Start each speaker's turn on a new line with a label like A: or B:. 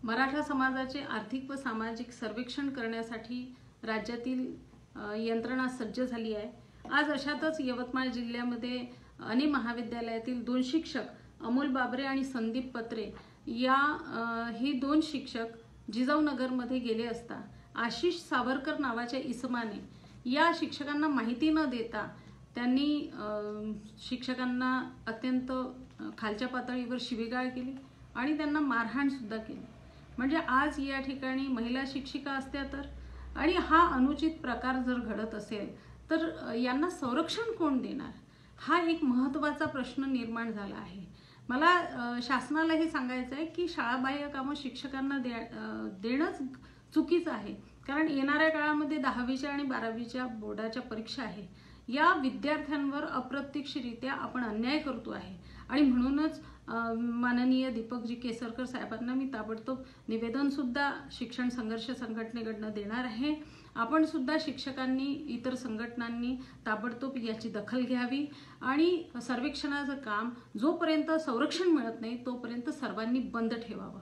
A: मराठा समाजाचे आर्थिक व सामाजिक सर्वेक्षण करण्यासाठी राज्यातील यंत्रणा सज्ज झाली आहे। आज अशातच यवतमाळ जिल्ह्यामध्ये अनेक महाविद्यालयातील 2 शिक्षक अमोल बाबरे आणि संदीप पत्रे ही 2 शिक्षक जिजाऊनगरमध्ये गेले असता आशिष सावरकर नावाच्या इसमाने या शिक्षकांना माहिती न देता त्यांनी शिक्षकांना अत्यंत खालच्या पातळीवर शिवीगाळ केली आणि त्यांना मारहाण सुद्धा केली। म्हणजे आज या ठिकाणी महिला शिक्षिका असत्या तर आणि हा अनुचित प्रकार जर घडत असेल तर यांना संरक्षण कोण देणार, हा एक महत्त्वाचा प्रश्न निर्माण झाला आहे। मला शासनाला हे सांगायचं आहे की शाळाबाह्य कामं शिक्षकांना देणंच चुकीचं आहे, कारण येणाऱ्या काळामध्ये 10वीच्या आणि 12वीच्या बोर्डाच्या परीक्षा आहे। या विद्यार्थ्यांवर अप्रत्यक्षरित्या आपण अन्याय करतो आहे आणि म्हणूनच माननीय दीपकजी केसरकर साहेबांना मी ताबडतोब निवेदन सुद्धा शिक्षण संघर्ष संघटनेकडून देणार आहे। आपण सुद्धा शिक्षकांनी इतर संघटनांनी ताबडतोब याची दखल घ्यावी आणि सर्वेक्षणाचं काम जोपर्यंत संरक्षण मिळत नाही तोपर्यंत सर्वांनी बंद ठेवावं।